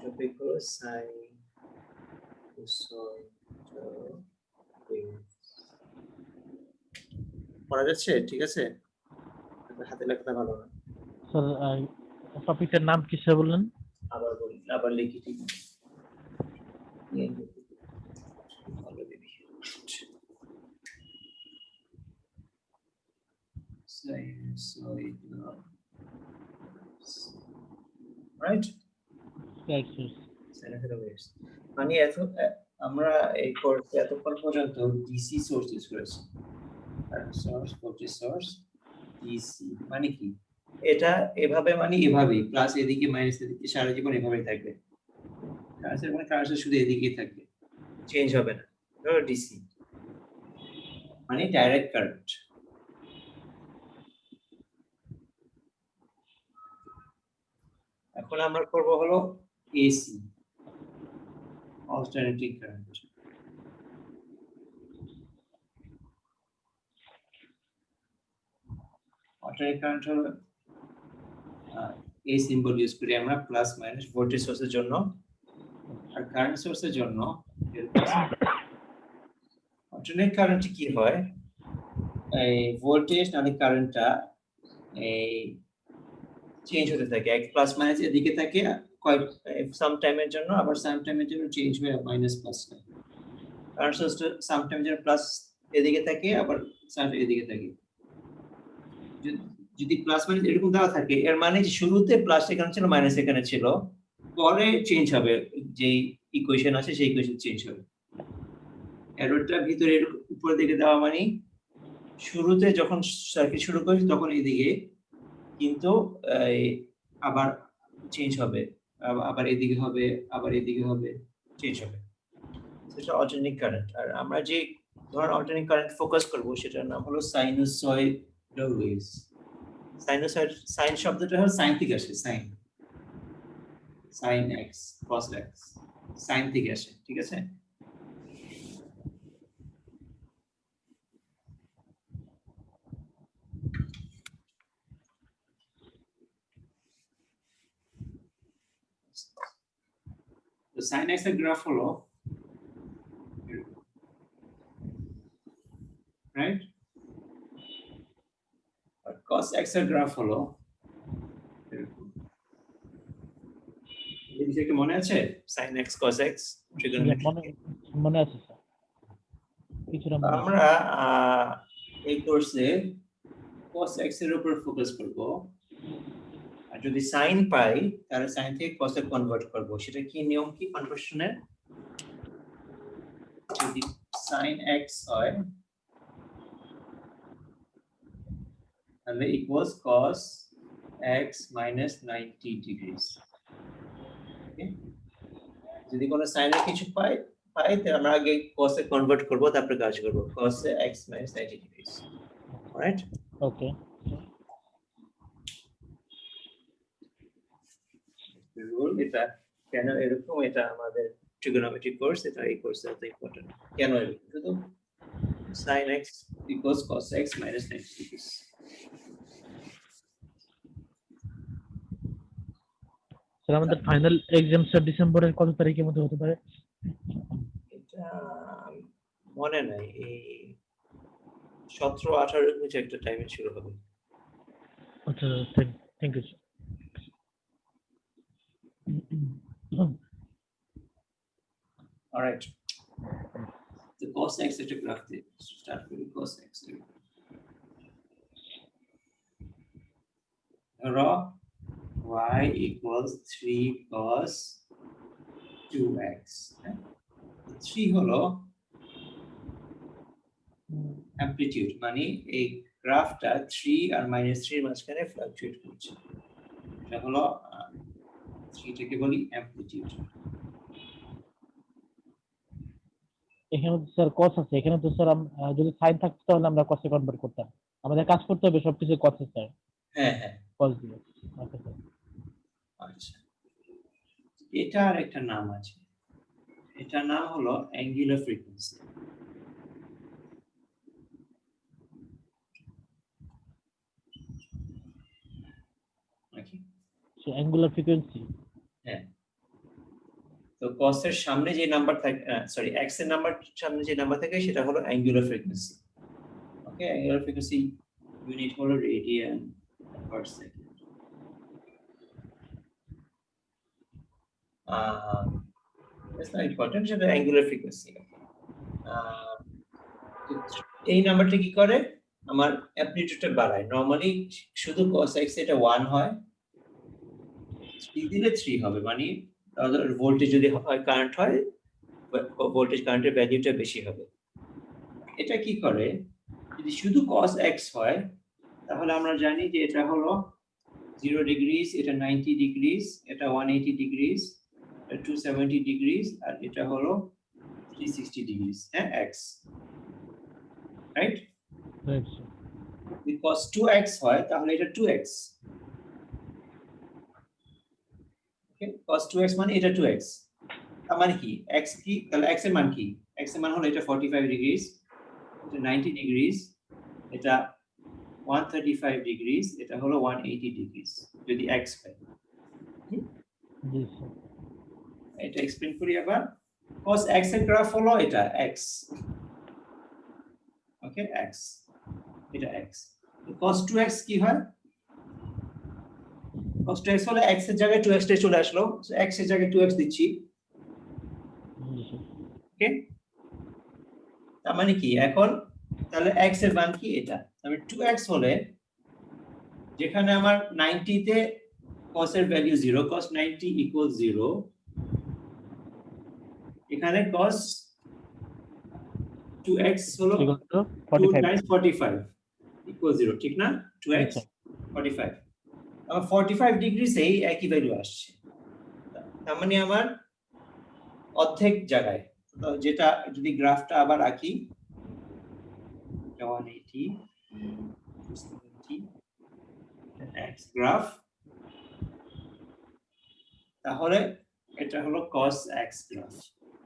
Topic হলো sinusoid waves. পড়া যাচ্ছে? ঠিক আছে, হাতে লেখাটা ভালো না। স্যার টপিকের নাম কি স্যার বললেন? আবার বলি, আবার লিখি। ঠিক আছে, sinusoid রাইট, সাইনুসয়েড ওয়েভস মানে আমরা এই কোর্সে এতক্ষণ পর্যন্ত ডিসি সোর্স ইউজ করেছি। সোর্স ভোল্টেজ সোর্স ডিসি মানে কি, এটা এভাবে মানে এভাবেই, প্লাস এদিকে মাইনাস এদিকে সারা জীবন এভাবেই থাকবে। কারেন্টের মানে কারেন্ট শুধু এদিকেই থাকবে, চেঞ্জ হবে না। ধরো ডিসি মানে ডাইরেক্ট কারেন্ট। এখন আমরা করব হলো AC, alternating current. Alternating current হলো এই সিম্বল ইউজ করি আমরা প্লাস মাইনাস ভোল্টেজ সোর্সের জন্য, আর কারেন্ট সোর্সের জন্য অল্টারনেটিং কারেন্ট কি হয়, এই ভোল্টেজ নাকি কারেন্টটা এই চেঞ্জ হতে থাকে, এক প্লাস মাইনাস এদিকে থাকে সাম টাইমের জন্য, আবার সাম টাইমের জন্য চেঞ্জ হয়ে মাইনাস প্লাস হয়। কারেন্ট সোর্সটা সাম টাইমের জন্য প্লাস এদিকে থাকে, আবার সাম এদিকে থাকে। যদি প্লাস মাইনাস এরকম দেওয়া থাকে, এর মানে শুরুতে প্লাস এখানে ছিল, মাইনাস এখানে ছিল, পরে চেঞ্জ হবে, যেই ইকুয়েশন আছে সেই ইকুয়েশন চেঞ্জ হবে। এররটা ভিতরে উপর দিকে দেওয়া মানে শুরুতে যখন সার্কিট শুরু করি তখন এদিকে, কিন্তু আবার চেঞ্জ হবে, আবার এদিকে হবে, আবার এদিকে হবে, চেঞ্জ হবে। সেটা অল্টারনেটিং কারেন্ট। আর আমরা যে ধরনের অল্টারনেটিং কারেন্ট ফোকাস করব সেটার নাম হলো সাইনুসয়েডাল ওয়েভস। সাইনুসয়েড, সাইন শব্দটা হলো সাইন থেকে আসে, sign, sine x cos x, sign থেকে আসে, ঠিক আছে। তো সাইন এক্স এর গ্রাফ হলো রাইট, আর cos x এর গ্রাফ হলো এরকম। এই বিষয়টা মনে আছে, sin x cos x trigonometry মনে আছে স্যার, কিছুটা মনে আছে। আমরা এই কোর্সে cos x এর উপর ফোকাস করব, আর যদি sin পাই তাহলে sin থেকে cos এ কনভার্ট করব। সেটা কি নিয়ম, কি কনভার্সনের, যদি sin x হয় তাহলে equals cos x minus 90 degrees. যদি কোনো sin এর কিছু পাই তাহলে আমরা আগে cos এ কনভার্ট করব, তারপর কাজ করব cos x minus 90 degrees. Alright, okay. Rule এটা কেন এরকম, এটা আমাদের ট্রিগোনোমেট্রি কোর্স, এটা এই কোর্সে এত ইম্পর্টেন্ট। কেন এরকম, শুধু sin x equals cos x minus 90 degrees। Sir আমাদের ফাইনাল এক্সাম স্যার ডিসেম্বরের কত তারিখের মধ্যে হতে পারে? এটা মনে নাই, এই 17-18 কিছু একটা টাইমে শুরু হবে। আচ্ছা, থ্যাংক ইউ স্যার। অলরাইট, তো cos x একটা গ্রাফ দিয়ে স্টার্ট করি। cos x ধরো y equals 3 cos 2x, 3 হলো অ্যামপ্লিটিউড, মানে এই গ্রাফটা 3 আর -3 এর মাঝখানে ফ্লাকচুয়েট করছে, এটা হলো 3 টাকে বলি অ্যামপ্লিটিউড। এখানে তো স্যার cos আছে, এখানে তো স্যার যদি sin থাকতো তাহলে আমরা cos এ কনভার্ট করতাম, আমাদের কাজ করতে হবে সবকিছু cos এ স্যার। হ্যাঁ হ্যাঁ, cos দিয়ে। Okay sir. আচ্ছা, এটার একটা নাম আছে, এটার নাম হলো angular frequency. So angular frequency, হ্যাঁ, তো cos এর সামনে যে নাম্বার থাকে সরি x এর নাম্বার সামনে যে নাম্বার থাকে সেটা হলো অ্যাঙ্গুলার ফ্রিকোয়েন্সি ওকে অ্যাঙ্গুলার ফ্রিকোয়েন্সি ইউনিট হলো radian per second that's not important সেটা অ্যাঙ্গুলার ফ্রিকোয়েন্সি এই নাম্বারটা কি করে আমার অ্যামপ্লিটিউডটা বাড়ায় নরমালি শুধু cos x এটা 1 হয় 3 দিলে 3 হবে মানে ভোল্টেজ যদি হয় কারেন্ট হয় ভোল্টেজ কারেন্টের ভ্যালুটা বেশি হবে এটা কি করে যদি শুধু cos x হয় তাহলে আমরা জানি যে এটা হলো 0 ডিগ্রিজ এটা 90 ডিগ্রিজ এটা 180 ডিগ্রিজ এটা 270 ডিগ্রিজ আর এটা হলো 360 ডিগ্রিজ হ্যাঁ x রাইট রাইট স্যার যদি cos 2x হয় তাহলে এটা 2x ওকে cos 2x মানে এটা 2x তার মানে কি x কি তাহলে x এর মান কি x এর মান হলো এটা 45 ডিগ্রিজ এটা 90 ডিগ্রিজ এটা 135 ডিগ্রিজ এটা হলো 180 ডিগ্রিজ যদি x হয় জি স্যার এটা এক্সপ্লেইন করি আবার cos x এর গ্রাফ হলো এটা x ওকে x এটা x cos 2x কি হয় cos 2x হলো x এর জায়গায় 2x টা চলে আসলো সো x এর জায়গায় 2x দিচ্ছি জি স্যার ওকে তার মানে কি এখন তাহলে x এর মান কি এটা আমি 2x হলে যেখানে আমার 90 তে cos এর ভ্যালু 0 cos 90 ইকুয়াল 0 এখানে cos 2x হলো 2 times 45 ইকুয়াল 0 ঠিক না 2x 45 আমার 45 ডিগ্রি সেই একই ভ্যালু আসছে তার মানে আমার অর্ধেক জায়গায় তো যেটা যদি গ্রাফটা আবার আঁকি 180 270 x গ্রাফ তাহলে এটা হলো cos x graph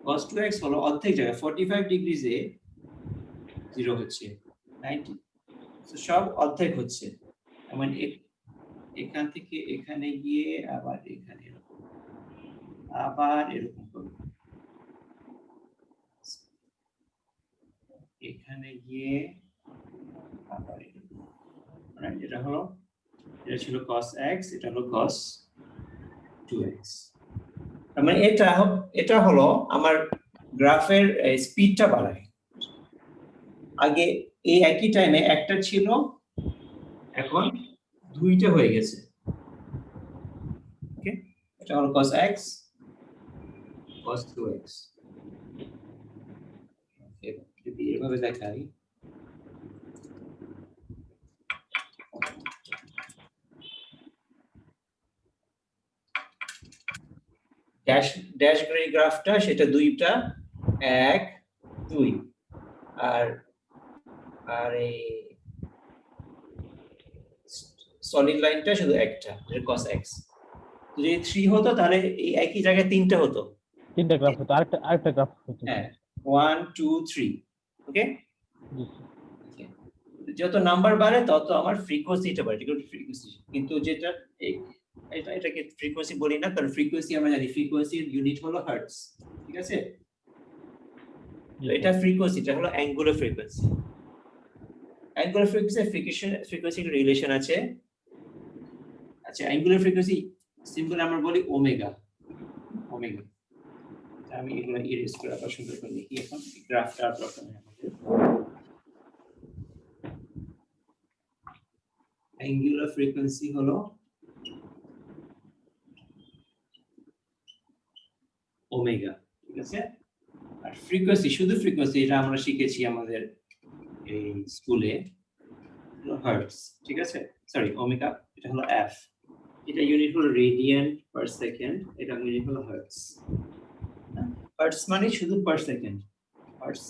cos 2x হলো অর্ধেক জায়গায় 45 ডিগ্রিজে 0 হচ্ছে 90 তো সব অর্ধেক হচ্ছে মানে এখান থেকে এখানে গিয়ে আবার এখানে আবার এরকম করব এখানে গিয়ে আবার এরকম মানে এটা হলো এটা ছিল cos x এটা হলো cos 2x মানে এটা হলো আমার গ্রাফের স্পিডটা বাড়ায় আগে এই একই টাইমে একটা ছিল এখন দুইটা হয়ে গেছে ওকে এটা হলো cos x cos 2x যদি এভাবে দেখাই ড্যাশ গ্রে গ্রাফটা সেটা দুইটা 1 2 আর এই সলিড লাইনটা শুধু একটা যেটা cos x যদি 3 হতো তাহলে এই একই জায়গায় তিনটা হতো তিনটা গ্রাফ হতো আরেকটা গ্রাফ হতো হ্যাঁ 1 2 3 ওকে জি স্যার যত নাম্বার বাড়ে তত আমার ফ্রিকোয়েন্সিটা বাড়ে ঠিক আছে ফ্রিকোয়েন্সি কিন্তু যেটা এটাকে ফ্রিকোয়েন্সি বলি না কারণ ফ্রিকোয়েন্সি আমরা জানি ফ্রিকোয়েন্সির ইউনিট হলো হার্টজ ঠিক আছে তো এটা ফ্রিকোয়েন্সিটা হলো angular frequency angular frequency relation আছে আচ্ছা অ্যাঙ্গুলার ফ্রিকোয়েন্সি সিম্বল আমরা বলি ওমেগা ওমেগা আমি এগুলো ইরেজ করে আবার সুন্দর করে লিখি এখন গ্রাফটা প্রথমে আমাদের অ্যাঙ্গুলার ফ্রিকোয়েন্সি হলো ওমেগা ঠিক আছে আর ফ্রিকোয়েন্সি শুধু ফ্রিকোয়েন্সি এটা আমরা শিখেছি আমাদের এই স্কুলে হার্টজ ঠিক আছে সরি ওমেগা এটা হলো এফ এটা ইউনিট হলো রেডিয়ান পার সেকেন্ড এটা ইউনিট হলো হার্টজ হার্টজ মানে শুধু পার সেকেন্ড হার্টজ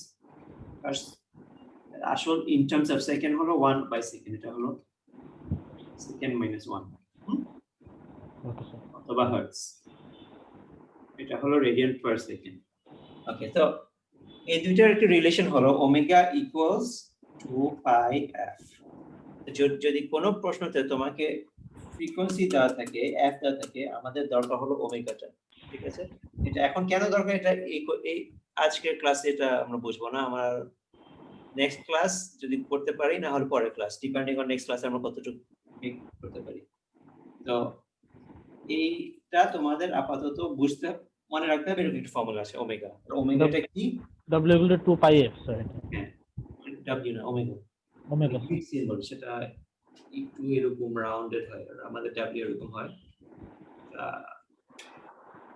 আসল ইন টার্মস অফ সেকেন্ড হলো 1 বাই সেকেন্ড এটা হলো সেকেন্ড মাইনাস 1 ওকে স্যার অথবা হার্টজ এটা হলো রেডিয়ান পার সেকেন্ড ওকে তো এই দুইটার একটা রিলেশন হলো ওমেগা ইকুয়ালস 2 পাই এফ যদি কোনো প্রশ্নতে তোমাকে ফ্রিকোয়েন্সি দেওয়া থাকে এফ দেওয়া থাকে আমাদের দরকার হলো ওমেগাটা ঠিক আছে এটা এখন কেন দরকার এটা এই আজকের ক্লাসে এটা আমরা বুঝবো না, আমার নেক্সট ক্লাস যদি করতে পারি, না হলে পরের ক্লাস, ডিপেন্ডিং অন নেক্সট ক্লাসে আমরা কতটুকু করতে পারি। তো এইটা তোমাদের আপাতত বুঝতে মনে রাখতে হবে, এরকম একটা ফর্মুলা আছে ওমেগা। ওমেগাটা কি? W equal to 2 pi f sir. W না ওমেগা। ওমেগা গ্রিক সিম্বল, সেটা একটু এরকম রাউন্ডেড হয়, আর আমাদের W এরকম হয়।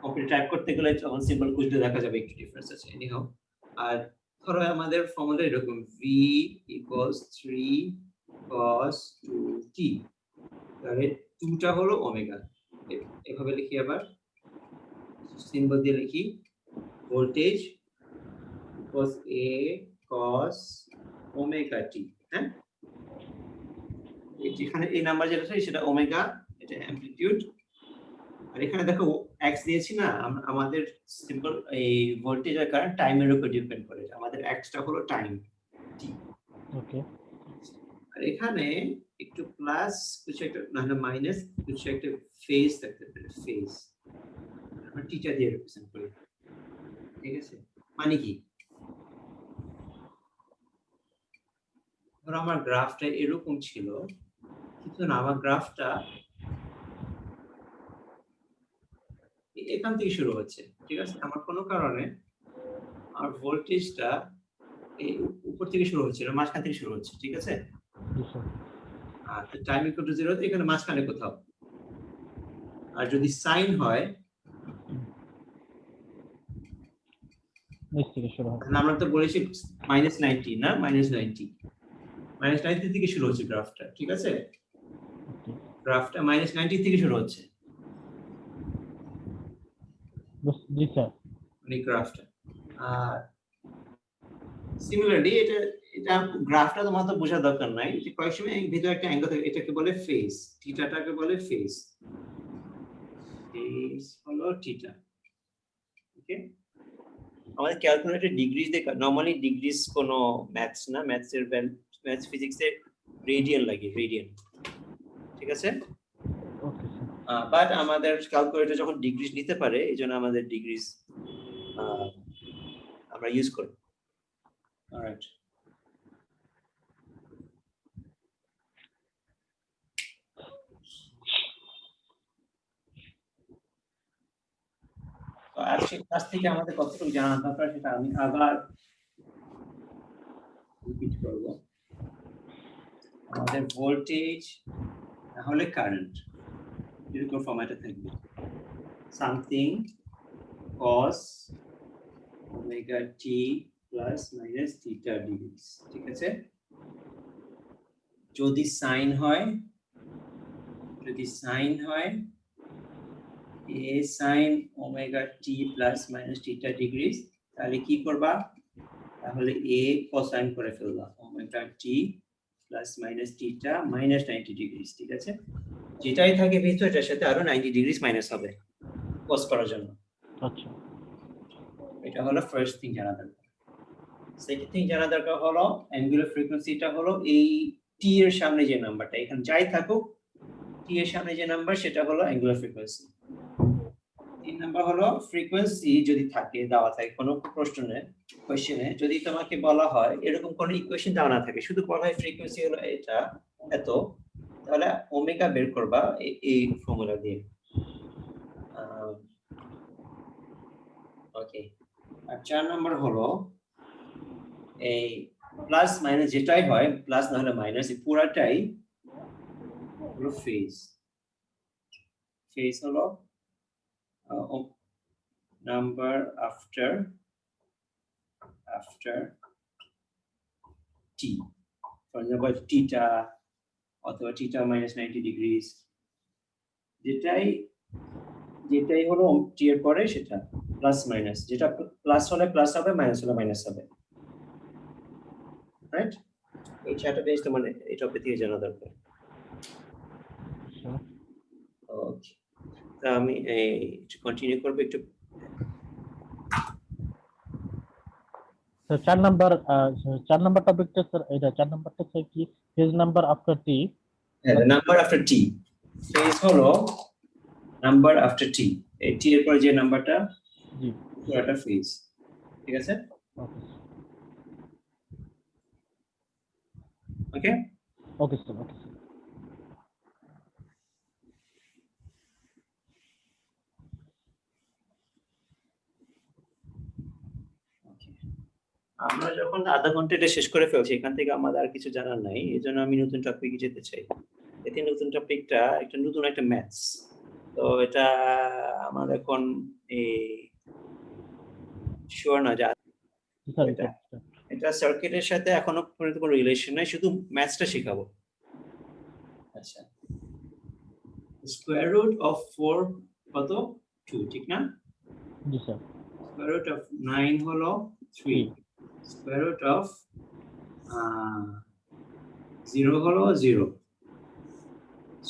কম্পিউটার টাইপ করতে গেলে যখন সিম্বল খুঁজলে দেখা যাবে একটু ডিফারেন্স আছে। এনিহাউ, আর ধরো আমাদের ফর্মুলা এরকম v equals 3 cos 2t, তাহলে 2টা হলো ওমেগা। এভাবে লিখি, আবার সিম্বল দিয়ে লিখি, voltage equals a cos omega t। হ্যাঁ, যেখানে এই নাম্বার যেটা আছে সেটা ওমেগা, এটা অ্যামপ্লিটিউড। আর এখানে দেখো x দিয়েছি না, আমাদের সিম্পল এই ভোল্টেজ আর কারেন্ট টাইমের উপর ডিপেন্ড করে, আমাদের x টা হলো টাইম t। ওকে। আর এখানে একটু প্লাস কিছু একটা, না হলে মাইনাস কিছু একটা ফেজ থাকতে পারে, ফেজ আমরা টিটা দিয়ে রিপ্রেজেন্ট করি। ঠিক আছে, মানে কি, ধরো আমার গ্রাফটা এরকম ছিল, কিন্তু না, আমার গ্রাফটা এখান থেকে শুরু হচ্ছে। ঠিক আছে, আমার কোনো কারণে আমার ভোল্টেজটা এই উপর থেকে শুরু হচ্ছে, মাঝখান থেকে শুরু হচ্ছে। ঠিক আছে, আর টাইম ইকুয়াল টু 0 তে এখানে মাঝখানে কোথাও। আর যদি সাইন হয়, নিচ থেকে শুরু হবে। তাহলে আমরা তো বলেছি -90 না, -90 থেকে শুরু হচ্ছে গ্রাফটা। ঠিক আছে, গ্রাফটা -90 থেকে শুরু হচ্ছে, জি স্যার। মানে গ্রাফটা। আর সিমিলারলি এটা গ্রাফটা তোমার তো বোঝার দরকার নাই, যে কয়েক সময় ভিতরে একটা অ্যাঙ্গেল থাকে, এটাকে বলে ফেজ, থিটাটাকে বলে ফেজ। ফেজ হলো থিটা। ওকে, আমাদের ক্যালকুলেটর ডিগ্রিজ দেখে, নরমালি ডিগ্রিজ কোনো ম্যাথস না, ম্যাথস ফিজিক্সে রেডিয়ান লাগে, রেডিয়ান। ঠিক আছে, ওকে স্যার। বাট আমাদের ক্যালকুলেটর যখন ডিগ্রিজ নিতে পারে, এইজন্য আমাদের ডিগ্রিজ আমরা ইউজ করি। অলরাইট, তো আজকের ক্লাস থেকে আমাদের কতটুকু জানা দরকার সেটা আমি আবার রিপিট করব। আমাদের ভোল্টেজ তাহলে কারেন্ট এরকম ফরম্যাটে থাকবে, something cos omega t plus minus theta degrees. ঠিক আছে, যদি সাইন হয় a sin omega t plus minus theta degrees, তাহলে কি করবা, তাহলে a কোসাইন করে ফেলবা, omega t plus minus theta minus 90 degrees. ঠিক আছে, যেটাই থাকে ভিতরে এটার সাথে আরো 90 ডিগ্রিজ মাইনাস হবে কস করার জন্য। আচ্ছা, এটা হলো ফার্স্ট থিং জানা দরকার। সেকেন্ড থিং জানা দরকার হলো অ্যাঙ্গুলার ফ্রিকোয়েন্সিটা হলো এই টি এর সামনে যে নাম্বারটা, এখানে যাই থাকুক টি এর সামনে যে নাম্বার সেটা হলো অ্যাঙ্গুলার ফ্রিকোয়েন্সি। 3 নাম্বার হলো ফ্রিকোয়েন্সি যদি থাকে, দেওয়া থাকে কোনো প্রশ্নে, কোশ্চেনে যদি তোমাকে বলা হয় এরকম কোনো ইকুয়েশন দেওয়া না থাকে, শুধু বলা হয় ফ্রিকোয়েন্সি হলো এটা এত, তাহলে ওমেগা বের করবা এই ফর্মুলা দিয়ে। ওকে, আর 4 নাম্বার হলো এই প্লাস মাইনাস যেটাই হয়, প্লাস না হলে মাইনাস, এই পুরাটাই হলো ফেজ। ফেজ হলো number after T, for example theta অথবা থিটা মাইনাস 90 ডিগ্রিজ, যেটাই হলো টি এর পরে সেটা প্লাস মাইনাস, যেটা প্লাস হলে প্লাস হবে, মাইনাস হলে মাইনাস হবে। রাইট, এই চারটা বেস তোমার এই টপিক থেকে জানা দরকার। ওকে, তো আমি একটু কন্টিনিউ করব একটু। স্যার 4 নাম্বার টপিকটা স্যার, এটা 4 নাম্বারটা স্যার কি, ফেজ নাম্বার আফটার টি। হ্যাঁ, the number after t, phase হলো নাম্বার আফটার t, এই t এর পরে যে নাম্বারটা জি পুরোটা ফ্রিজ, ঠিক আছে? ওকে ওকে, ওকে স্যার ওকে স্যার আমরা যখন আধা ঘন্টা এটা শেষ করে ফেলছি, এখান থেকে আমাদের আর কিছু জানার নাই, এই জন্য আমি নতুন টপিকে যেতে চাই। এতে নতুন টপিকটা একটা নতুন একটা ম্যাথস। তো এটা আমার এখন এই শিওর না যে স্যার এটা এটা সার্কিটের সাথে এখনো পর্যন্ত কোনো রিলেশন নাই, শুধু ম্যাথসটা শেখাবো। আচ্ছা, স্কয়ার রুট অফ 4 কত? 2, ঠিক না? জি স্যার স্কয়ার রুট অফ 9 হলো 3, স্কয়ার রুট অফ 0 হলো 0,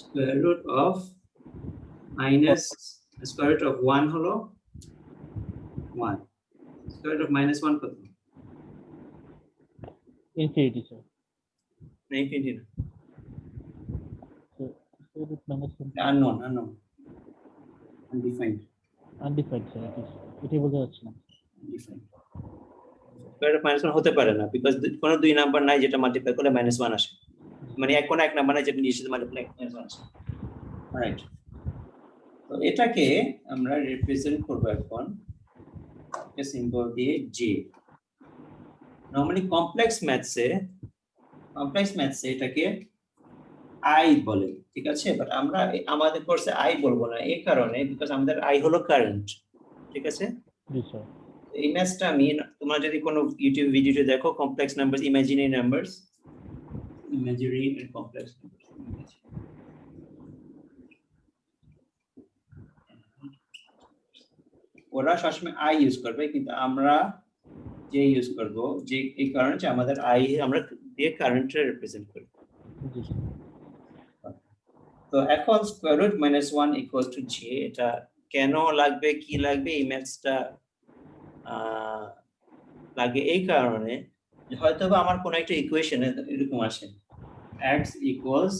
square root of minus square root of 1 হলো 1, স্কয়ার রুট অফ -1 কত? ইনফিনিটি স্যার না, ইনফিনিটি না, square root minus unknown, undefined, undefined sir এটাই বলতে যাচ্ছি না undefined। স্কয়ার রুট অফ -1 হতে পারে না, বিকজ কোনো দুই নাম্বার নাই যেটা মাল্টিপ্লাই করলে -1 আসে, মানে কোনো এক নাম্বার নাই যেটা নিচে মাল্টিপ্লাই -1 আসে, রাইট? তো এটাকে আমরা রিপ্রেজেন্ট করব এখন একটা সিম্বল দিয়ে j। নরমালি কমপ্লেক্স ম্যাথসে এটাকে i বলে, ঠিক আছে? বাট আমরা আমাদের কোর্সে i বলবো না, এই কারণে বিকজ আমাদের i হলো কারেন্ট, ঠিক আছে? জি স্যার এই ম্যাথসটা আমি, তোমরা যদি কোনো ইউটিউব ভিডিওতে দেখো, complex numbers, imaginary numbers, imaginary and complex numbers, ওরা সবসময় i ইউজ করবে, কিন্তু আমরা j ইউজ করব, যে এই কারণে যে আমাদের i আমরা দিয়ে কারেন্টটা রিপ্রেজেন্ট করি। জি স্যার তো এখন square root -1 equal to j, এটা কেন লাগবে, কি লাগবে, এই ম্যাথসটা লাগে এই কারণে যে হয়তো বা আমার কোনো একটা ইকুয়েশনে এরকম আসে x equals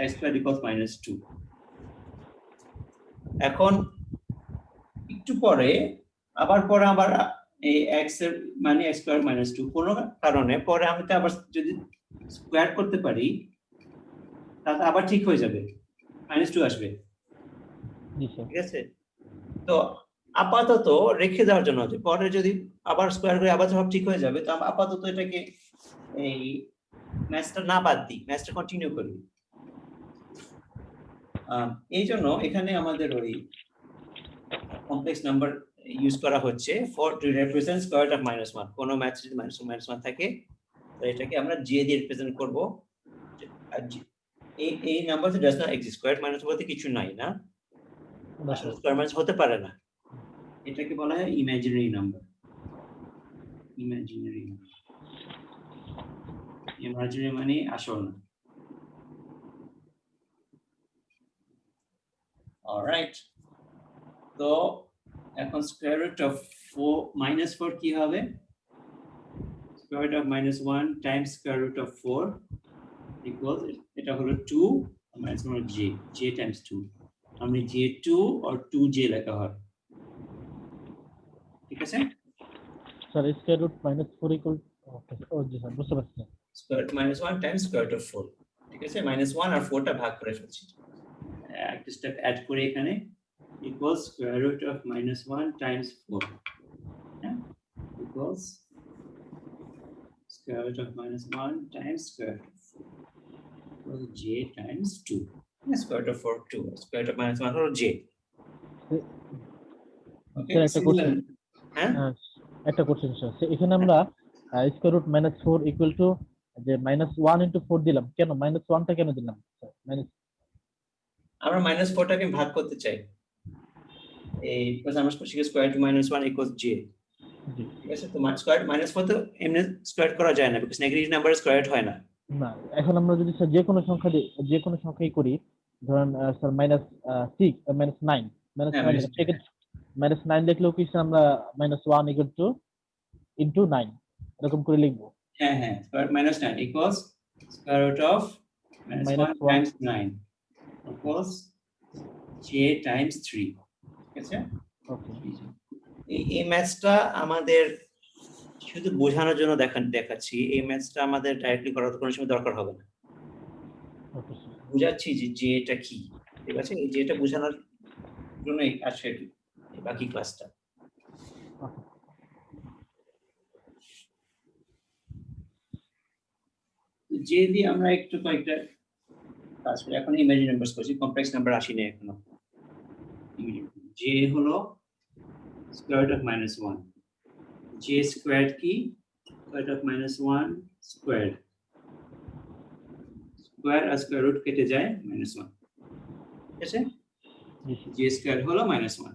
x square equals -2। এখন একটু পরে আবার এই x এর মানে x স্কয়ার -2 কোনো কারণে পরে আমি তো আবার যদি স্কয়ার করতে পারি তাহলে আবার ঠিক হয়ে যাবে, -2 আসবে, জি স্যার ঠিক আছে? তো আপাতত রেখে দেওয়ার জন্য, যে পরে যদি আবার স্কয়ার করে আবার সব ঠিক হয়ে যাবে, তো আপাতত এটাকে এই ম্যাথসটা না বাদ দিই, ম্যাথসটা কন্টিনিউ করি। এই জন্য এখানে আমাদের ওই কমপ্লেক্স নাম্বার ইউজ করা হচ্ছে for to represent square root of -1। কোনো ম্যাথস যদি -1 থাকে তো এটাকে আমরা j দিয়ে রিপ্রেজেন্ট করব। আর এই নাম্বার তো does not exist, square minus বলতে কিছু নাই না, আসলে স্কয়ার মাইনাস হতে পারে না, এটাকে বলা হয় ইমাজিনারি নাম্বার। ইমাজিনারি মানে আসল না। অলরাইট, তো এখন স্কয়ার রুট অফ 4 কি হবে? Square root of -1 times square root of 4 equals, এটা হলো 2 মাইনাস হলো j টাইমস 2, আমি j2 আর 2j লেখা হয়, ঠিক আছে? Sir square root -4 equal okay ও জি স্যার বুঝতে পারছি square root -1 times square root of 4, ঠিক আছে? -1 আর 4টা ভাগ করে ফেলছি, একটা স্টেপ অ্যাড করে এখানে equals square root of -1 times 4, হ্যাঁ, equals square root of -1 times square root of 4 equals j times 2. Square root of 4 2, square root of -1 হলো j। Okay, স্যার একটা কোশ্চেন, হ্যাঁ, একটা কোশ্চেন স্যার এখানে আমরা স্কয়ার রুট -4 ইকুয়াল টু যে -1 into 4 দিলাম, কেন -1টা কেন দিলাম স্যার? আমরা -4টাকে ভাগ করতে চাই, এই বিকজ আমরা শিখেছি স্কয়ার রুট -1 ইকুয়ালস j, জি ঠিক আছে? তো স্কয়ার -4 তো এমনি স্কয়ার করা যায় না, বিকজ নেগেটিভ নাম্বার স্কয়ার হয় না। না এখন আমরা যদি স্যার যে কোনো সংখ্যা দিই, যে কোনো সংখ্যাই করি, ধরেন স্যার -6 -9 হ্যাঁ, -9 লিখলাম, সেক্ষেত্রে -9 লিখলেও কি স্যার আমরা -1 ইকুয়াল টু ইনটু 9 এরকম করে লিখবো? হ্যাঁ, square root -9 equals square root of -1 -1 times 9 equals j times 3, ঠিক আছে? ওকে এই ম্যাথসটা আমাদের শুধু বোঝানোর জন্য দেখাচ্ছি। এই ম্যাথসটা আমাদের ডাইরেক্টলি করার কোনো সময় দরকার হবে না। Okay sir. বুঝাচ্ছি যে এটা কি, ঠিক আছে? এই যে এটা বোঝানোর জন্যই আসে এই বাকি ক্লাসটা। ওকে। যে দিয়ে আমরা একটু কয়েকটা কাজ করি। এখন ইমেজিন নাম্বারস করছি, কমপ্লেক্স নাম্বার আসেনি এখনো। যে হলো স্কয়ার রুট অফ -1। যে স্কয়ার্ড কি? Square root of -1 squared. Square আর স্কয়ার রুট কেটে যায় -1, ঠিক আছে? জি স্যার। যে স্কয়ার হলো -1।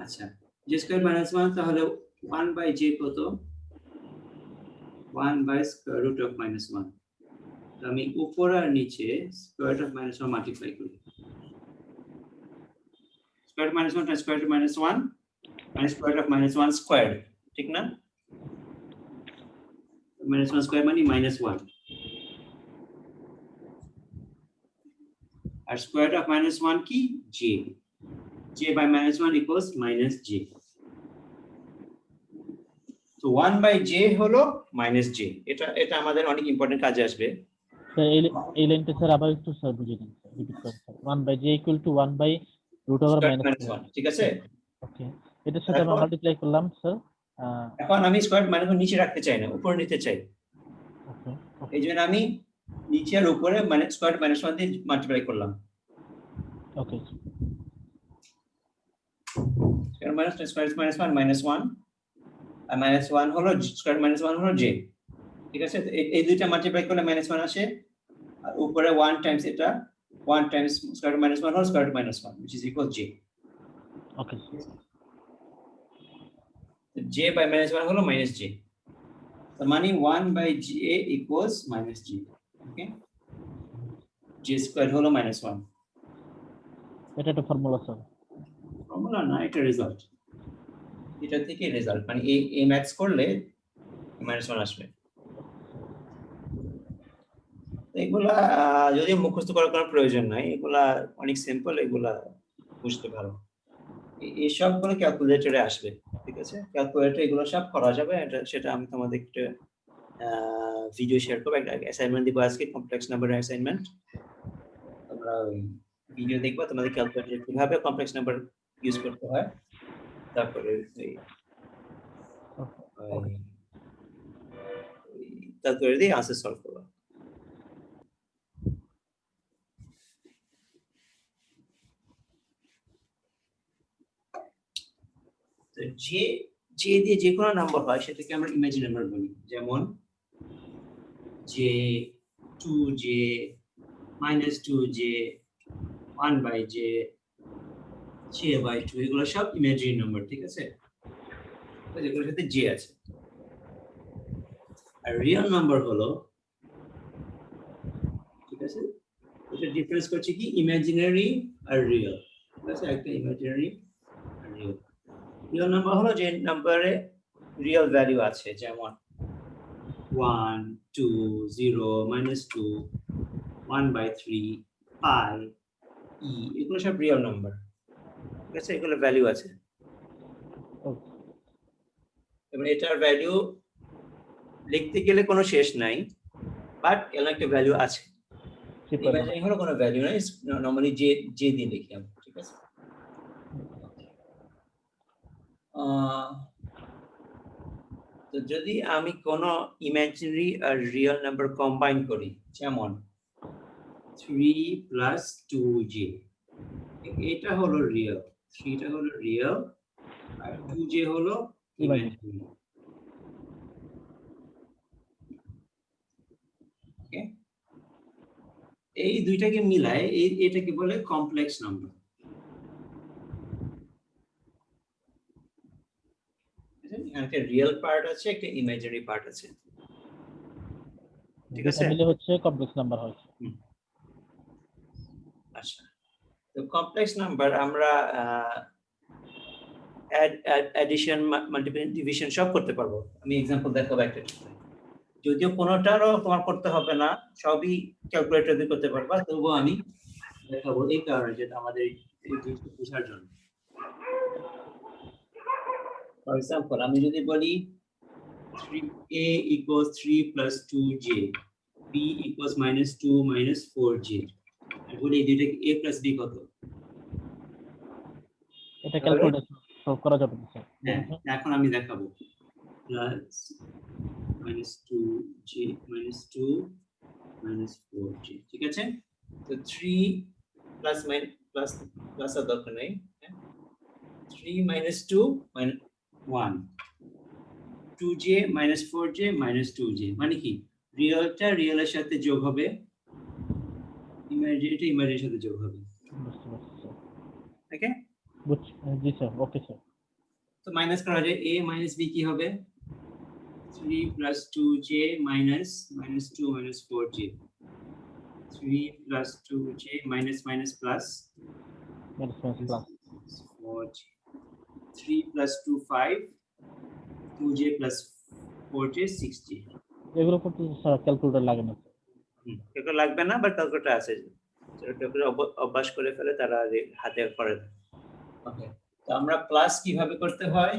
আচ্ছা, যে স্কয়ার -1 তাহলে 1 বাই j কত? 1 বাই স্কয়ার রুট অফ -1। তো আমি উপর আর নিচে স্কয়ার রুট অফ -1 মাল্টিপ্লাই করি। Square root -1 times square root -1 মানে স্কয়ার রুট অফ -1 স্কয়ার্ড, ঠিক না? -1 স্কয়ার মানে -1। আর স্কয়ার রুট অফ -1 কি? j। j by -1 equals -j। তো 1 by j হলো -j। এটা আমাদের অনেক ইম্পর্টেন্ট কাজে আসবে। স্যার এই লাইনটা স্যার আবার একটু স্যার বুঝিয়ে দিন স্যার, রিপিট করেন sir. 1 by j equal to 1 by root over -1, ঠিক আছে? ওকে, এটার সাথে আমরা মাল্টিপ্লাই করলাম স্যার। এখন আমি স্কয়ার -1 নিচে রাখতে চাই না, উপরে নিতে চাই। ওকে এই জন্য আমি নিচে আর উপরে মানে স্কয়ার -1 দিয়ে মাল্টিপ্লাই করলাম। ওকে স্কয়ার -1 -1 আর -1 হলো স্কয়ার -1 হলো j, ঠিক আছে? তো এই দুইটা মাল্টিপ্লাই করলে -1 আসে, আর উপরে 1 টাইমস এটা 1 টাইমস স্কয়ার -1 হলো square root -1 which is equal j। Okay j by -1 হলো -j। তার মানে 1 by j equals -j। Okay, j square হলো -1। এটা একটা ফর্মুলা স্যার। ফর্মুলা না, এটা রেজাল্ট। এটা থেকে রেজাল্ট মানে এই ম্যাথস করলে -1 আসবে। এগুলা যদি মুখস্থ করার কোনো প্রয়োজন নাই, এগুলা অনেক সিম্পল, এগুলা বুঝতে পারো। এই সবগুলো ক্যালকুলেটরে আসবে, ঠিক আছে? ক্যালকুলেটরে এগুলো সব করা যাবে। সেটা আমি তোমাদের একটা ভিডিও শেয়ার করব, একটা অ্যাসাইনমেন্ট দিব আজকে, কমপ্লেক্স নাম্বারের অ্যাসাইনমেন্ট। তোমরা ওই ভিডিও দেখবা তোমাদের ক্যালকুলেটরে কিভাবে কমপ্লেক্স নাম্বার ইউজ করতে হয়, তারপরে ক্যালকুলেটর দিয়ে আনসার সলভ করবা। তো যে দিয়ে যে কোনো নাম্বার হয় সেটাকে আমরা ইমেজিন নাম্বার বলি। যেমন যে 2j -2j 1 by j j by 2 এগুলো সব ইমেজিনারি নাম্বার, ঠিক আছে? এগুলোর সাথে j আছে। আর রিয়েল নাম্বার হলো, ঠিক আছে, এটা ডিফারেন্স করছে কি ইমাজিনারি আর রিয়েল, ঠিক আছে? একটা ইমাজিনারি আর রিয়েল। রিয়েল নাম্বার হলো যে নাম্বারে রিয়েল ভ্যালু আছে, যেমন 1 2 0 -2 1 by 3 pi e এগুলো সব রিয়েল নাম্বার, ঠিক আছে? এগুলো ভ্যালু আছে। এবং এটার ভ্যালু লিখতে গেলে কোনো শেষ নাই, বাট এর একটা ভ্যালু আছে। ইমাজিনারি হলো কোনো ভ্যালু নাই, নরমালি যে দিয়ে লিখি আমরা, ঠিক আছে? তো যদি আমি কোনো ইমাজিনারি আর রিয়েল নাম্বার কম্বাইন করি, যেমন 3 + 2j, এটা হলো রিয়েল, 3টা হলো রিয়েল আর 2j হলো ইমাজিনারি। ওকে, এই দুইটাকে মিলায় এটাকে বলে কমপ্লেক্স নাম্বার। একটা রিয়েল পার্ট আছে, একটা ইমাজিনারি পার্ট আছে, ঠিক আছে? মিলে হচ্ছে কমপ্লেক্স নাম্বার হয়। আচ্ছা, তো কমপ্লেক্স নাম্বার আমরা অ্যাডিশন, মাল্টিপ্লিকেশন, ডিভিশন সব করতে পারবো। আমি এক্সাম্পল দেখাবো একটা, যদিও কোনোটারও তোমার করতে হবে না, সবই ক্যালকুলেটর দিয়ে করতে পারবা, তবুও আমি দেখাবো এই কারণে যেটা আমাদের এই জিনিসটা বোঝার জন্য। ফর এক্সাম্পল আমি যদি বলি 3a equals 3 plus 2j, b equals -2 minus 4j, আমি বলি এই দুইটা a plus b কত? এটা ক্যালকুলেটর সলভ করা যাবে না স্যার। হ্যাঁ, এখন আমি দেখাবো প্লাস -2j -2 minus 4j, ঠিক আছে? তো 3 প্লাস প্লাস প্লাস আর দরকার নাই, 3 minus 2 minus 1, 2j minus 4j minus 2j, মানে কি রিয়েলটা রিয়েলের সাথে যোগ হবে, ইমাজিনারিটা ইমাজিনারির সাথে যোগ হবে। বুঝতে পারছি স্যার। ওকে, জি স্যার, ওকে স্যার। তো মাইনাস করা যায়, a minus b কি হবে? 3 plus 2j minus -2 minus 4j, 3 plus 2j minus minus plus minus plus 4j, 3 plus 2 5, 2j plus 4j 6j। এগুলো করতে স্যার ক্যালকুলেটর লাগে না। এগুলো লাগবে না, বাট ক্যালকুলেটর আছে, ক্যালকুলেটর অভ্যাস করে ফেলে তারা হাতে করে। ওকে, তো আমরা প্লাস কিভাবে করতে হয়,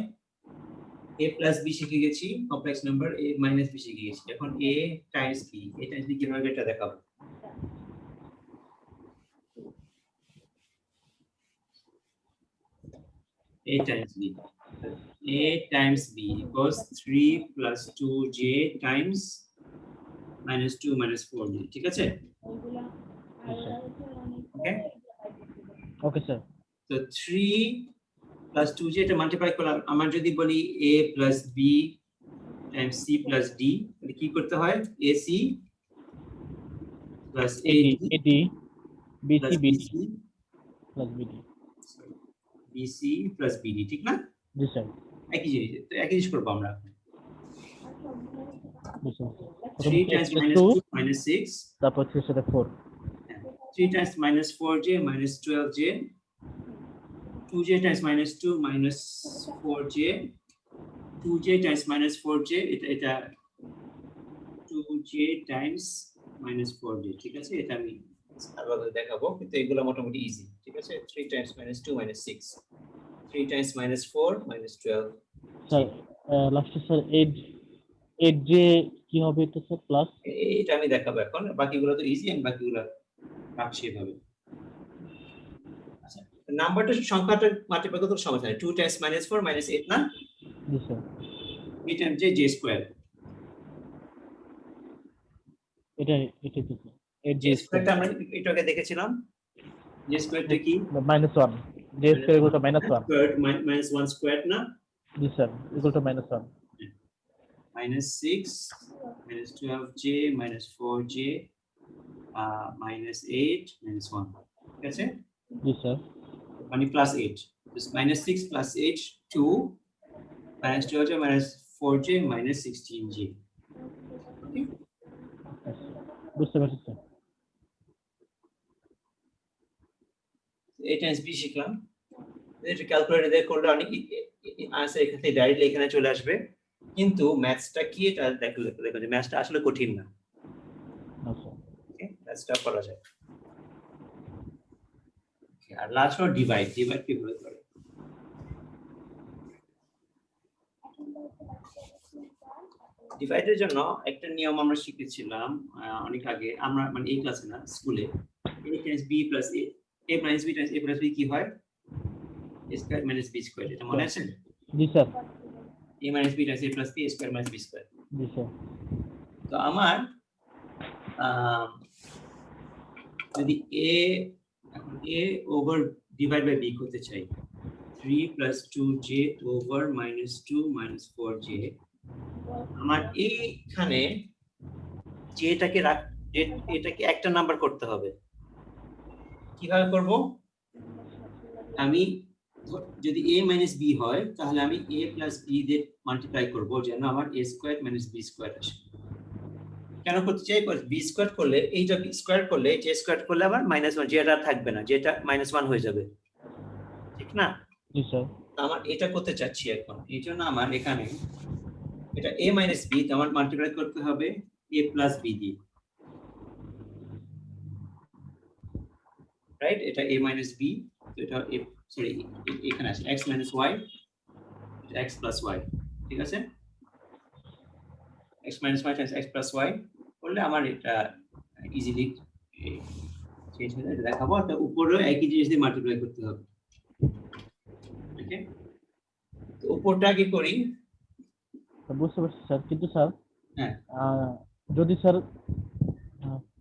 a plus b শিখে গেছি, complex number a minus b শিখে গেছি, এখন a Times b, a Times b কিভাবে এটা দেখাবো। a times b, a times b equals 3 plus 2j times -2 minus 4j, ঠিক আছে? ওকে, ওকে স্যার। তো 3 plus 2j এটা মাল্টিপ্লাই করলাম, আমার যদি বলি a plus b times c plus d, তাহলে কি করতে হয়, ac plus ad BC plus BD bc plus BD। bc plus bd, ঠিক না? জি স্যার। একই জিনিস, তো একই জিনিস করবো আমরা। বুঝতে পারছি। 3 times -2 minus 6, তারপর 3 সাথে 4 3 times minus 4j minus 12j, 2j times -2 minus 4j, 2j times minus 4j, এটা 2j times minus 4j, ঠিক আছে? এটা আমি আলাদা দেখাবো, কিন্তু এগুলো মোটামুটি ইজি, ঠিক আছে? 3 times -2 minus 6, 3 times -4 minus 12। Sir লাস্টে স্যার 8j কি হবে এটা স্যার প্লাস? এটা আমি দেখাবো এখন, বাকিগুলো তো ইজি, আমি বাকিগুলো রাখছি এভাবে। আচ্ছা, নাম্বারটা সংখ্যাটা মাল্টিপ্লাই করতে সমস্যা নেই, 2 times -4 minus 8 না? জি স্যার। 8 times j স্কয়ার, এটা তো স্যার 8j j স্কয়ারটা আমরা একটু আগে দেখেছিলাম, j স্কয়ারটা কি -1 j square equal to -1 square minus 1 square না? জি sir, equal to -1 -6 minus 12j minus 4j minus 8 minus 1, ঠিক আছে? জি স্যার। মানে plus 8, -6 plus 8 2 minus 12j minus 4j minus 16j। ওকে, বুঝতে পারছি স্যার। a times b শিখলাম, এটা ক্যালকুলেটর দিয়ে করলে অনেক আনসার এখান থেকে ডাইরেক্টলি এখানে চলে আসবে, কিন্তু ম্যাথসটা কি এটা দেখো, যে ম্যাথসটা আসলে কঠিন না। আচ্ছা ওকে, ম্যাথসটা করা যায়। আর লাস্ট হলো ডিভাইড কিভাবে করে। ডিভাইডের জন্য একটা নিয়ম আমরা শিখেছিলাম অনেক আগে, আমরা মানে এই ক্লাসে না, স্কুলে, a times b plus a minus b times a plus b কি হয়, a square minus b square, এটা মনে আছে? জি sir. a minus b times a plus b, a square minus b square। জি স্যার। তো আমার যদি a over divide by b করতে চাই, 3 plus 2j over -2 minus 4j, আমার এইখানে যেটাকে এটাকে একটা নাম্বার করতে হবে। কিভাবে করব, আমি যদি a minus b হয়, তাহলে আমি a plus b দিয়ে মাল্টিপ্লাই করব, যেন আমার a square minus b square আসে। কেন করতে চাই, b স্কয়ার করলে এইটা b স্কয়ার করলে j স্কয়ার করলে আবার -1, যেটা থাকবে না, যেটা -1 হয়ে যাবে, ঠিক না? জি স্যার। আমার এটা করতে চাচ্ছি এখন, এই জন্য আমার এখানে এটা a minus b, তো আমার মাল্টিপ্লাই করতে হবে a plus b দিয়ে, রাইট? এটা a minus b, তো এটা সরি এখানে আছে x minus y x plus y, ঠিক আছে? x minus y times x plus y করলে আমার এটা ইজিলি চেঞ্জ হয়ে যায়। দেখাবো একটা উপরেও একই জিনিস দিয়ে মাল্টিপ্লাই করতে হবে। ওকে, তো উপরটা কি করি? বুঝতে পারছি স্যার, কিন্তু স্যার হ্যাঁ, যদি স্যার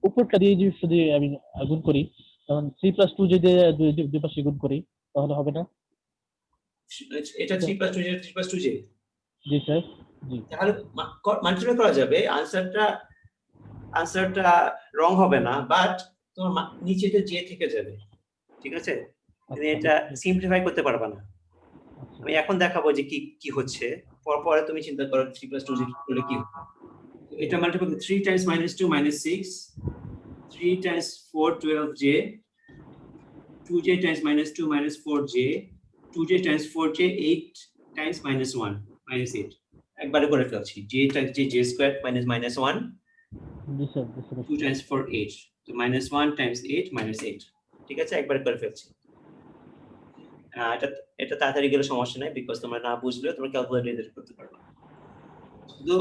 উপরটা দিয়ে যদি আমি গুণ করি, তখন 3+2 যদি দুই পাশে গুণ করি তাহলে হবে না? এটা 3 plus 2 j 3 plus 2 j, জি স্যার, জি। তাহলে মাল্টিপ্লাই করা যাবে। আনসারটা রং হবে না, বাট তোমার নিচেতে j থেকে যাবে, ঠিক আছে? তুমি এটা সিম্পলিফাই করতে পারবে না। আমি এখন দেখাবো যে কি কি হচ্ছে, পরে তুমি চিন্তা করো 3 plus 2 j করলে কি হবে। এটা multiply 3 times -2 -6, 3 times 4 12j, 2j times -2 -4j, 2j times 4j 8 times -1 -8 একবারে করে ফেলছি। j times j squared minus 1, জি স্যার, বুঝতে 2 পারছি। times 4 8, তো -1 times 8 -8, ঠিক আছে? একবারে করে ফেলছি। এটা তাড়াতাড়ি গেলে সমস্যা নাই, বিকজ তোমরা না বুঝলে তোমরা ক্যালকুলেটর এডিট করতে পারবে। শুধু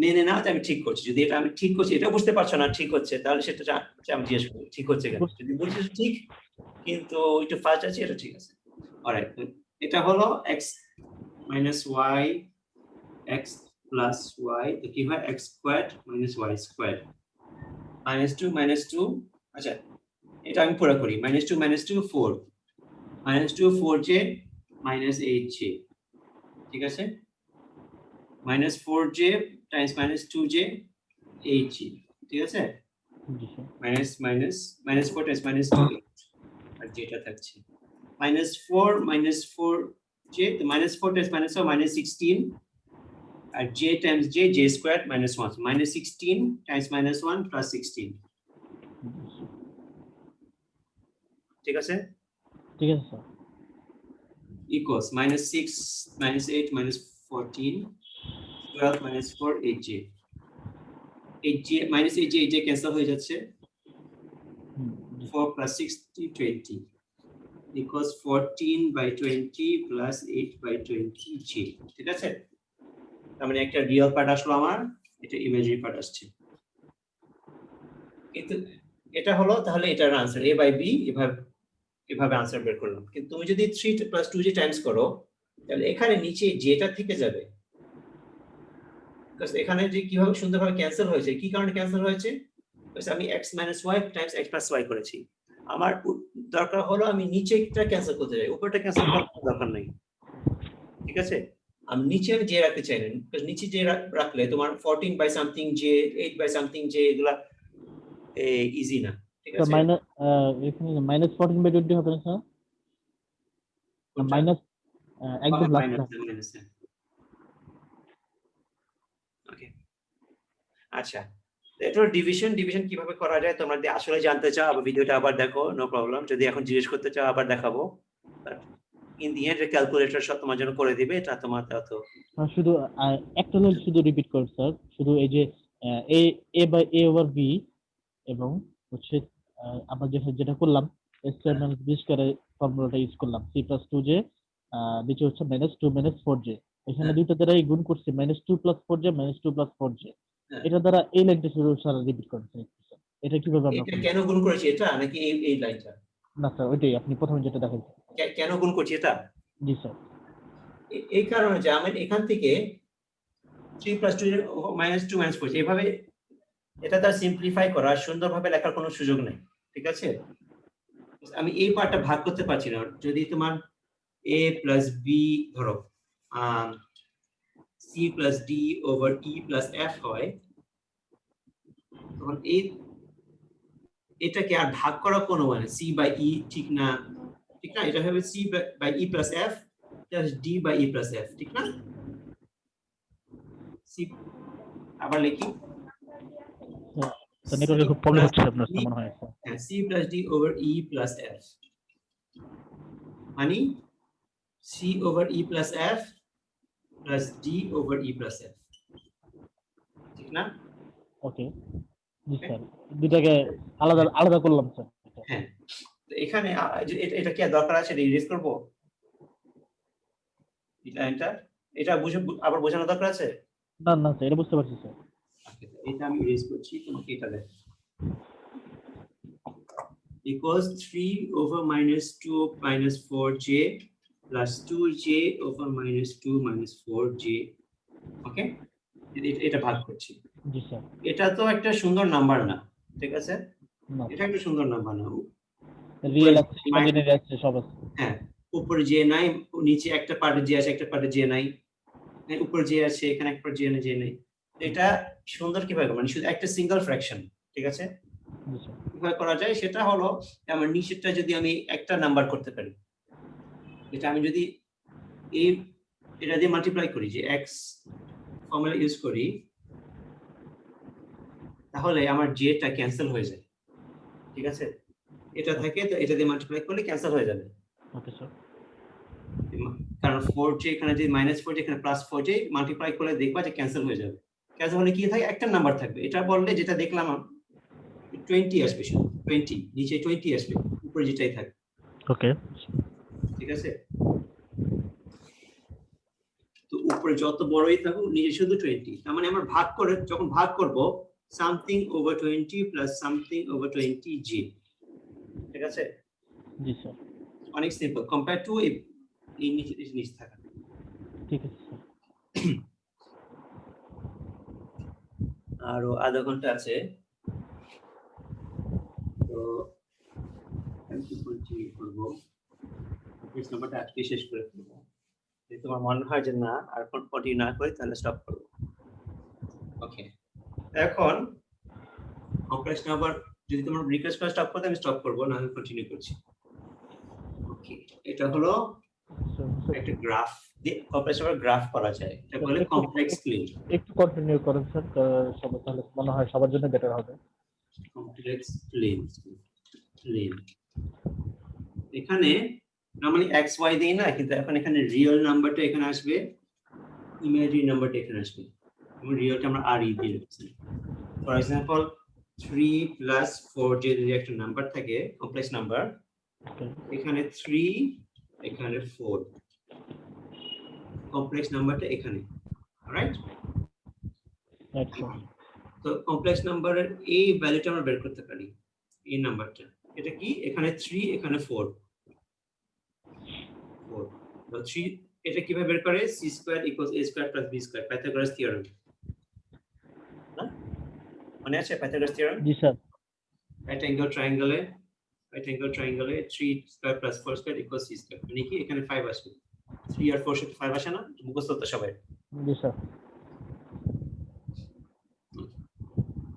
মেনে নাও যে আমি ঠিক করছি। যদি এটা আমি ঠিক করছি এটা বুঝতে পারছো না ঠিক হচ্ছে, তাহলে সেটা আমি জিজ্ঞেস করব ঠিক হচ্ছে কেন? যদি বুঝছো ঠিক কিন্তু একটু ফাস্ট আছে, এটা ঠিক আছে। অলরাইট, এটা হলো x minus y x plus y, তো কি হয় x squared minus y squared -2 আচ্ছা এটা আমি পুরো করি। -2 4 -2 4j -8j, ঠিক আছে? -4j times -2j 8j, ঠিক আছে? জি স্যার। -4 times -2 8, আর যেটা থাকছে -4 j, তো -4 times -4 -16, আর j times j squared -1, so -16 times -1 plus 16, ঠিক আছে? ঠিক আছে sir. equals -6 -8 -14 12 -4 8j, 8j -8j 8j cancel হয়ে যাচ্ছে, 4 plus 60 20 equals 14/20 plus 8/20j, ঠিক আছে? তার মানে একটা রিয়েল পার্ট আসলো আমার, এটা ইমেজিনারি পার্ট আসছে। কিন্তু এটা হলো তাহলে এটার আনসার a/b, এভাবে আনসার বের করলাম। কিন্তু তুমি যদি 3 plus 2j টাইমস করো, তাহলে এখানে নিচে যেটা থেকে যাবে, বিকজ এখানে যে কিভাবে সুন্দরভাবে ক্যান্সেল হয়েছে, কি কারণে ক্যান্সেল হয়েছে? বিকজ আমি x - y times x plus y করেছি। আমার দরকার হলো আমি নিচেটা ক্যান্সেল করতে চাই, উপরটা ক্যান্সেল করার দরকার নাই, ঠিক আছে? আমি নিচে যে রাখতে চাই না, বিকজ নিচে যে রাখলে তোমার 14 by something j 8 by something j এগুলা ইজি না, ঠিক স্যার আছে? এখানে -14/20 হবে না স্যার? মাইনাস একদম লাস্ট। ওকে, আচ্ছা, এটা ডিভিশন কিভাবে করা যায় তোমরা যদি আসলে জানতে চাও আবার ভিডিওটা আবার দেখো, নো প্রবলেম। যদি এখন জিজ্ঞেস করতে চাও আবার দেখাবো, ইন দি এন্ড ক্যালকুলেটর সব তোমার জন্য করে দিবে, এটা তোমার তো শুধু একটা লাইন শুধু রিপিট করুন স্যার, শুধু এই যে এ এ বাই এ ওভার বি, এবং হচ্ছে আমরা যেটা করলাম স্কয়ার মাইনাস বি স্কয়ারের ফর্মুলাটা ইউজ করলাম, c+2j, নিচে হচ্ছে -2 -4j, এখানে দুইটা দ্বারাই গুণ করছি, -2 + 4j -2 + 4j, এটা দ্বারা এই লাইনটা শুধু স্যার রিপিট করছেন স্যার, এটা কিভাবে আমরা এটা করব? কেন গুণ করেছি এটা নাকি এই লাইনটা? না স্যার, ওইটাই আপনি প্রথমে যেটা দেখাইছেন। কেন গুণ করছি এটা? জি স্যার। এই কারণে যে আমি এখান থেকে 3 + 2 -2 -4 এভাবে এটা তার সিম্পলিফাই করা সুন্দরভাবে লেখার কোনো সুযোগ নেই, ঠিক আছে? আমি এই পার্টটা ভাগ করতে পারছি না। যদি তোমার a plus b ধরো c plus d over e plus f হয়, তখন এটাকে আর ভাগ করা কোনো মানে c by e ঠিক না, ঠিক না? এটা হবে c by e plus f plus d by e plus f, ঠিক না? c আবার লিখি, স্যার নেটওয়ার্কে খুব প্রবলেম হচ্ছে আপনার স্যার মনে হয় স্যার। হ্যাঁ, c plus d over e plus f মানে c over e plus f plus d over e plus f, ঠিক না? ওকে, জি স্যার, দুটাকে আলাদা আলাদা করলাম স্যার। হ্যাঁ, তো এখানে এটা কি আর দরকার আছে ইরেজ করব এটা? এটা বুঝে আবার বোঝানো দরকার আছে? না না স্যার, এটা বুঝতে পারছি স্যার। Okay, এটা আমি ইরেজ করছি, তোমাকে এটা দেখ equals 3 over minus 2 minus 4j plus 2j over minus 2 minus 4j. ওকে, এটা ভাগ করছি। জি স্যার। এটা তো একটা সুন্দর নাম্বার না, ঠিক আছে? না এটা একটা সুন্দর নাম্বার না। রিয়েল আছে, ইমাজিনারি আছে, সব আছে। হ্যাঁ, উপরে যে নাই, নিচে একটা পার্টে যে আছে, একটা পার্টে যে নাই, উপরে যে আছে, এখানে একটা যে নাই, যে নাই। এটা সুন্দর কিভাবে, মানে শুধু একটা সিঙ্গেল ফ্র্যাকশন, ঠিক আছে? জি স্যার। কিভাবে করা যায় সেটা হলো, আমার নিচেরটা যদি আমি একটা নাম্বার করতে পারি, এটা আমি যদি এই এটা দিয়ে মাল্টিপ্লাই করি, যে x ফর্মুলা ইউজ করি, তাহলে আমার j টা ক্যান্সেল হয়ে যায়, ঠিক আছে? এটা থাকে, তো এটা দিয়ে মাল্টিপ্লাই করলে ক্যান্সেল হয়ে যাবে, ওকে স্যার। কারণ 4j এখানে যে -4j এখানে +4j মাল্টিপ্লাই করলে দেখবা যে ক্যান্সেল হয়ে যাবে। ক্যান্সেল হলে কি থাকে, একটা নাম্বার থাকবে। এটা বললে যেটা দেখলাম 20 আসবে, শুধু 20, নিচে 20 আসবে, উপরে যেটাই থাকবে, ওকে। ঠিক আছে? তো উপরে যত বড়ই থাকুক, নিচে শুধু 20। তার মানে আমরা ভাগ করে, যখন ভাগ করব, something over 20 plus something over 20j, ঠিক আছে? জি স্যার। অনেক সিম্পল কম্পেয়ার টু এই নিচে থাকা। ঠিক আছে স্যার। আরো আধা ঘন্টা আছে, তো আমি কন্টিনিউ করব। পেজ নাম্বারটা আজকে শেষ করে ফেলব। যদি তোমার মনে হয় যে না আর কন্টিনিউ না করি, তাহলে স্টপ করব। ওকে, এখন কমপ্লেক্স নাম্বার যদি তোমার রিকোয়েস্ট করে স্টপ করতে, আমি স্টপ করব, না আমি কন্টিনিউ করছি। ওকে, এটা হলো একটা গ্রাফ দিয়ে কমপ্লেক্স নাম্বার গ্রাফ করা যায়, এটা বলে কমপ্লেক্স প্লেন। একটু কন্টিনিউ করেন স্যার, সবাই তাহলে মনে হয় সবার জন্য বেটার হবে। কমপ্লেক্স প্লেন, এখানে নরমালি এক্স ওয়াই দেই না, কিন্তু এখন এখানে রিয়েল নাম্বারটা এখানে আসবে, ইমাজিনারি নাম্বারটা এখানে আসবে, এবং রিয়েলটা আমরা আর ই দিয়ে রাখছি। ফর এক্সাম্পল 3 প্লাস 4 যে যদি একটা নাম্বার থাকে, কমপ্লেক্স নাম্বার, এখানে 3, এখানে 4, কমপ্লেক্স নাম্বারটা এখানে, রাইট? তো কমপ্লেক্স নাম্বারের এই ভ্যালুটা আমরা বের করতে পারি, এই নাম্বারটা, এটা কি, এখানে 3, এখানে 4, তো 3 এটা কিভাবে বের করে, c square equals a square plus b square, Pythagoras theorem, না মনে আছে পাইথাগোরাস থিওরেম? জি স্যার। রাইট অ্যাঙ্গেল ট্রায়াঙ্গেলে 3 square plus 4 square equals c square, মানে কি এখানে 5 আসবে, 3 আর 4 সাথে 5 আসে না, মুখস্থ তো সবাই। জি স্যার।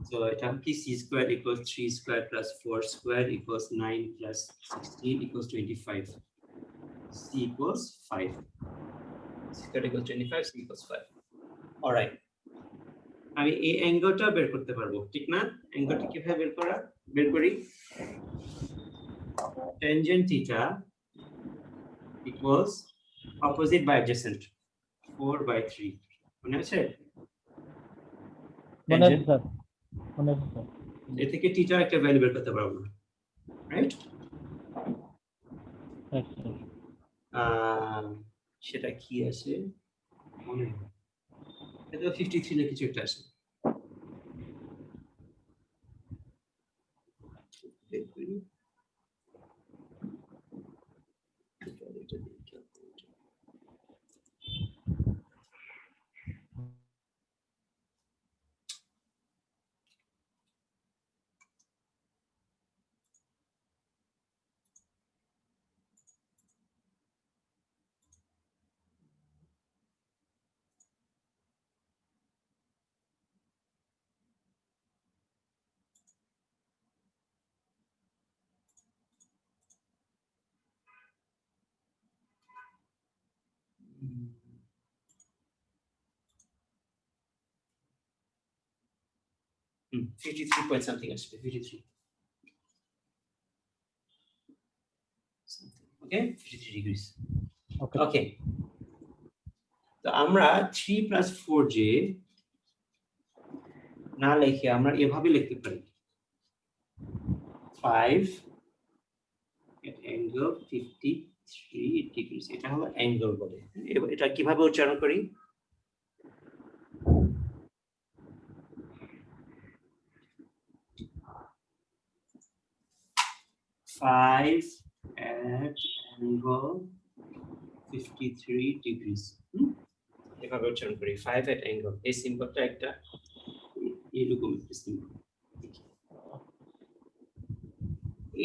So এটা কি, c square equals 3 square plus 4 square equals 9 plus 16 equals 25, c equals 5, c square equals 25, c equals 5। Alright, আমি এই অ্যাঙ্গেলটা বের করতে পারবো, ঠিক না? অ্যাঙ্গেলটা কিভাবে বের করি, tangent theta equals opposite by adjacent 4/3, মনে আছে? মনে আছে স্যার, মনে আছে স্যার। এ থেকে থিটা একটা ভ্যালু বের করতে পারবো, রাইট? সেটা কি আছে মনে নেই, এটা 53 না কিছু একটা আছে। Hmm, 53 point something আসবে, 53 something, okay, 53 degrees, okay. তো আমরা 3 plus 4j না লিখে আমরা এভাবে লিখতে পারি, 5 at angle 53 degrees, ডিগ্রিজ, এটা হলো অ্যাঙ্গেল বলে। এটা কিভাবে উচ্চারণ করি? Five at angle 53 degrees. এভাবে উচ্চারণ করি, 5 at angle। এই সিম্বলটা একটা এরকম একটা সিম্বল।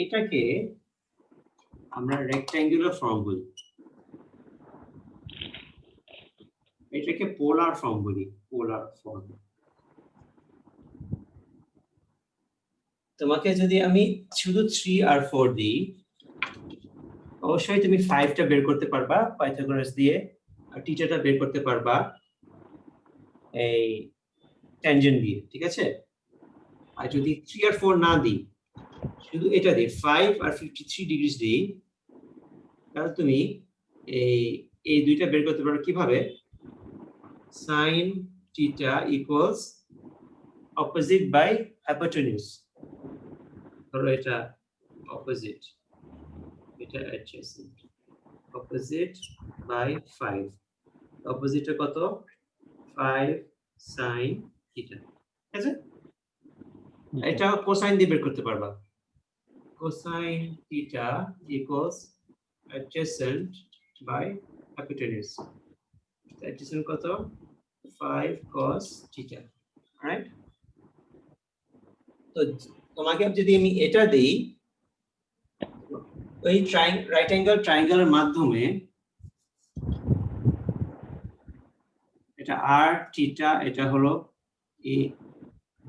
এটাকে আমরা রেক্ট্যাঙ্গুলার ফর্ম বলি, এটাকে পোলার ফর্ম বলি, পোলার ফর্ম। তোমাকে যদি আমি শুধু 3 আর 4 দিই, অবশ্যই তুমি 5টা বের করতে পারবা পাইথাগোরাস দিয়ে, আর টিটাটা বের করতে পারবা এই ট্যানজেন্ট দিয়ে, ঠিক আছে? আর যদি 3 আর 4 না দিই, শুধু এটা দিই 5 আর 53 ডিগ্রিজ দিই, তাহলে তুমি এই দুইটা বের করতে পারো কিভাবে? sin theta equals opposite by hypotenuse। ধরো এটা opposite, এটা adjacent, opposite by 5, opposite এ কত? 5 sin theta, ঠিক আছে? এটা কোসাইন দিয়ে বের করতে পারবা, cosine theta equals adjacent by hypotenuse, adjacent কত? 5 cos theta, রাইট? তো তোমাকে যদি আমি এটা দেই, ওই রাইট অ্যাঙ্গেল ট্রায়াঙ্গেলের মাধ্যমে এটা r থিটা, এটা হলো a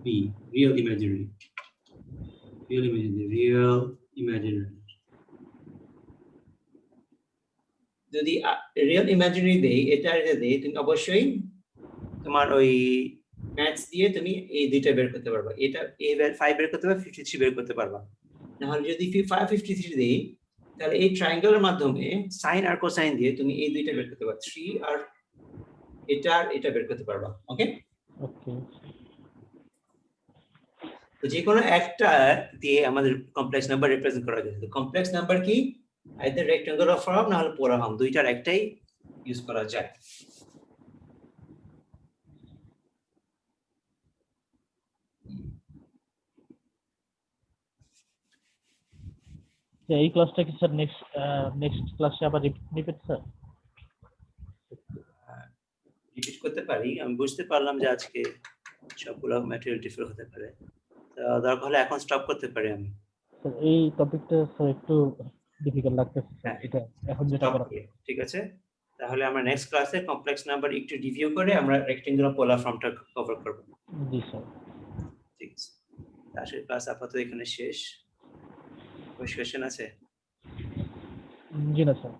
b, real imaginary, real imaginary. যদি রিয়েল ইমাজিনারি দেই, এটা দেই, তুমি অবশ্যই তোমার ওই ম্যাথস দিয়ে তুমি এই দুইটা বের করতে পারবা, এটা a 5 বের করতে পারবা, 53 বের করতে পারবা। নাহলে যদি 553 দেই, তাহলে এই ট্রায়াঙ্গেলের মাধ্যমে সাইন আর কোসাইন দিয়ে তুমি এই দুইটা বের করতে পারবা, 3 আর এটা বের করতে পারবা। ওকে ওকে, তো যে কোনো একটা দিয়ে আমাদের কমপ্লেক্স নাম্বার রিপ্রেজেন্ট করা যায়। তো কমপ্লেক্স নাম্বার কি? আইদার রেক্ট্যাঙ্গুলার ফর্ম না হলে পোলার ফর্ম, দুইটার একটাই ইউজ করা যায়। এই ক্লাসটা কি স্যার নেক্সট ক্লাসে আবার রিপিট স্যার? রিপিট করতে পারি, আমি বুঝতে পারলাম যে আজকে সবগুলো ম্যাটেরিয়াল ডিফার হতে পারে, তো দরকার হলে এখন স্টপ করতে পারি আমি। স্যার এই টপিকটা স্যার একটু ডিফিকাল্ট লাগতেছে স্যার, এটা এখন যেটা Stop করা। করি, ঠিক আছে? তাহলে আমরা নেক্সট ক্লাসে কমপ্লেক্স নাম্বার একটু রিভিউ করে আমরা রেক্ট্যাঙ্গুলার পোলার ফর্মটা কভার করব। জি স্যার। ঠিক আছে, আজকের ক্লাস আপাতত এখানে শেষ। কোশ্চেন আছে? জি না স্যার।